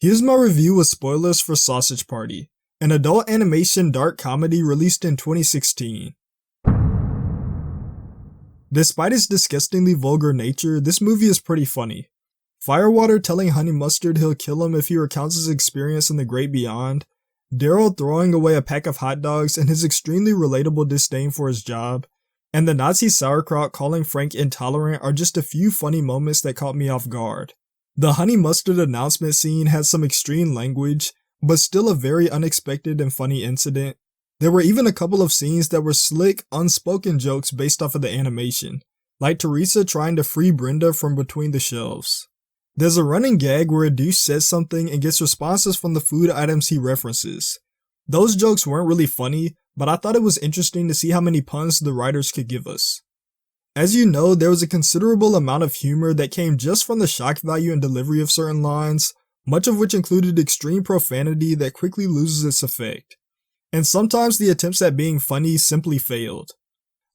Here's my review with spoilers for Sausage Party, an adult animation dark comedy released in 2016. Despite its disgustingly vulgar nature, this movie is pretty funny. Firewater telling Honey Mustard he'll kill him if he recounts his experience in the great beyond, Daryl throwing away a pack of hot dogs and his extremely relatable disdain for his job, and the Nazi sauerkraut calling Frank intolerant are just a few funny moments that caught me off guard. The Honey Mustard announcement scene had some extreme language, but still a very unexpected and funny incident. There were even a couple of scenes that were slick, unspoken jokes based off of the animation, like Teresa trying to free Brenda from between the shelves. There's a running gag where a douche says something and gets responses from the food items he references. Those jokes weren't really funny, but I thought it was interesting to see how many puns the writers could give us. As you know, there was a considerable amount of humor that came just from the shock value and delivery of certain lines, much of which included extreme profanity that quickly loses its effect. And sometimes the attempts at being funny simply failed.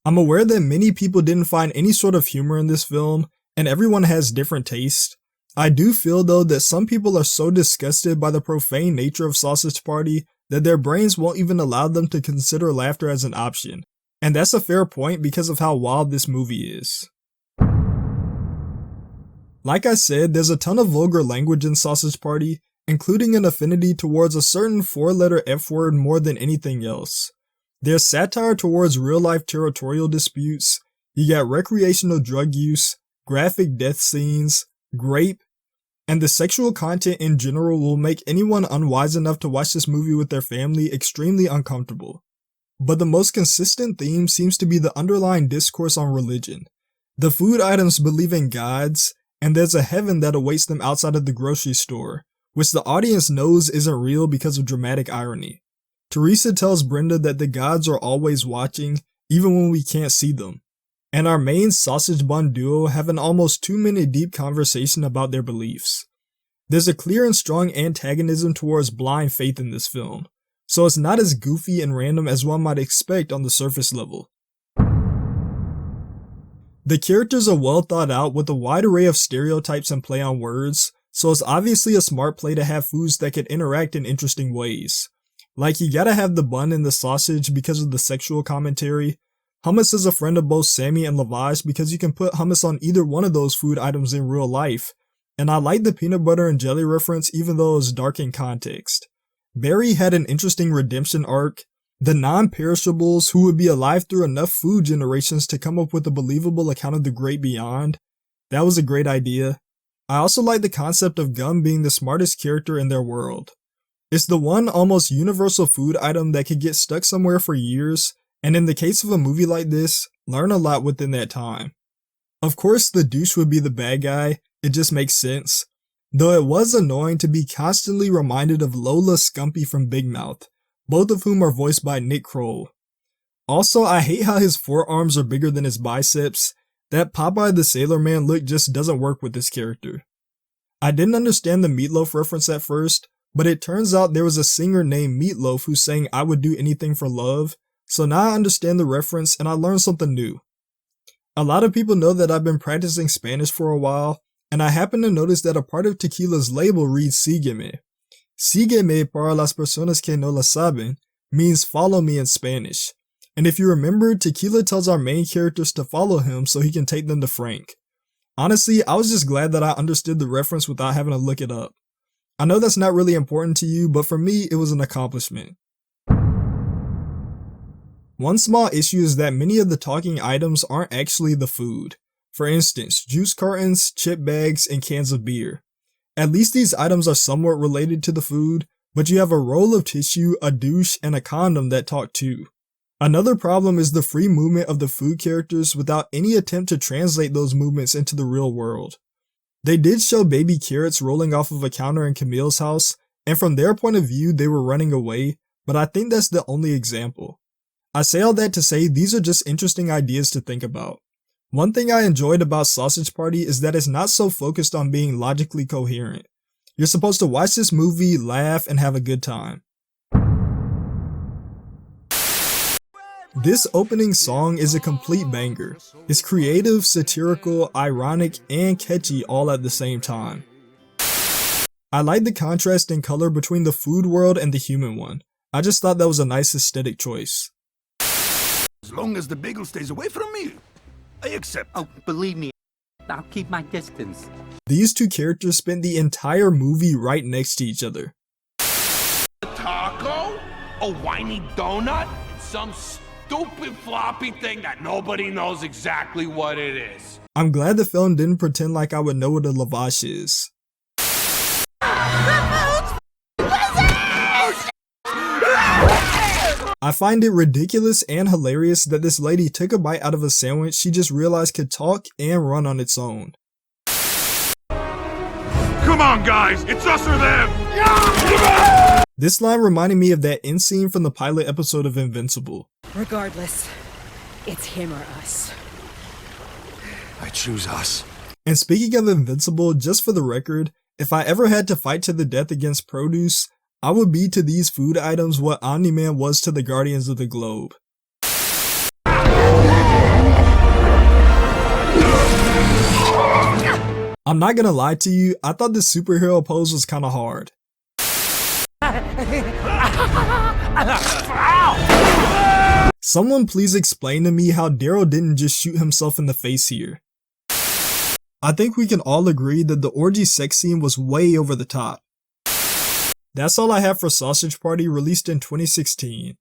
I'm aware that many people didn't find any sort of humor in this film, and everyone has different tastes. I do feel though that some people are so disgusted by the profane nature of Sausage Party that their brains won't even allow them to consider laughter as an option. And that's a fair point because of how wild this movie is. Like I said, there's a ton of vulgar language in Sausage Party, including an affinity towards a certain 4-letter F word more than anything else. There's satire towards real-life territorial disputes, you got recreational drug use, graphic death scenes, rape, and the sexual content in general will make anyone unwise enough to watch this movie with their family extremely uncomfortable. But the most consistent theme seems to be the underlying discourse on religion. The food items believe in gods, and there's a heaven that awaits them outside of the grocery store, which the audience knows isn't real because of dramatic irony. Teresa tells Brenda that the gods are always watching, even when we can't see them. And our main sausage bun duo have an almost 2-minute deep conversation about their beliefs. There's a clear and strong antagonism towards blind faith in this film, so it's not as goofy and random as one might expect on the surface level. The characters are well thought out with a wide array of stereotypes and play on words, so it's obviously a smart play to have foods that could interact in interesting ways. Like you gotta have the bun and the sausage because of the sexual commentary. Hummus is a friend of both Sammy and Lavage because you can put hummus on either one of those food items in real life, and I like the peanut butter and jelly reference even though it's dark in context. Barry had an interesting redemption arc. The non-perishables who would be alive through enough food generations to come up with a believable account of the great beyond. That was a great idea. I also like the concept of gum being the smartest character in their world. It's the one almost universal food item that could get stuck somewhere for years, and in the case of a movie like this, learn a lot within that time. Of course the douche would be the bad guy, it just makes sense. Though it was annoying to be constantly reminded of Lola Scumpy from Big Mouth, both of whom are voiced by Nick Kroll. Also, I hate how his forearms are bigger than his biceps. That Popeye the Sailor Man look just doesn't work with this character. I didn't understand the Meatloaf reference at first, but it turns out there was a singer named Meatloaf who sang "I Would Do Anything for Love," so now I understand the reference and I learned something new. A lot of people know that I've been practicing Spanish for a while, and I happen to notice that a part of tequila's label reads "Sígueme." "Sígueme" para las personas que no la saben means follow me in Spanish. And if you remember, tequila tells our main characters to follow him so he can take them to Frank. Honestly, I was just glad that I understood the reference without having to look it up. I know that's not really important to you, but for me, it was an accomplishment. One small issue is that many of the talking items aren't actually the food. For instance, juice cartons, chip bags, and cans of beer. At least these items are somewhat related to the food, but you have a roll of tissue, a douche, and a condom that talk too. Another problem is the free movement of the food characters without any attempt to translate those movements into the real world. They did show baby carrots rolling off of a counter in Camille's house, and from their point of view they were running away, but I think that's the only example. I say all that to say these are just interesting ideas to think about. One thing I enjoyed about Sausage Party is that it's not so focused on being logically coherent. You're supposed to watch this movie, laugh, and have a good time. This opening song is a complete banger. It's creative, satirical, ironic, and catchy all at the same time. I like the contrast in color between the food world and the human one. I just thought that was a nice aesthetic choice. As long as the bagel stays away from me, I accept. Oh, believe me, I'll keep my distance. These two characters spent the entire movie right next to each other. A taco? A whiny donut? Some stupid floppy thing that nobody knows exactly what it is. I'm glad the film didn't pretend like I would know what a lavash is. I find it ridiculous and hilarious that this lady took a bite out of a sandwich she just realized could talk and run on its own. Come on, guys, it's us or them. This line reminded me of that end scene from the pilot episode of Invincible. Regardless, it's him or us. I choose us. And speaking of Invincible, just for the record, if I ever had to fight to the death against produce, I would be to these food items what Omni-Man was to the Guardians of the Globe. I'm not gonna lie to you, I thought the superhero pose was kinda hard. Someone please explain to me how Daryl didn't just shoot himself in the face here. I think we can all agree that the orgy sex scene was way over the top. That's all I have for Sausage Party, released in 2016.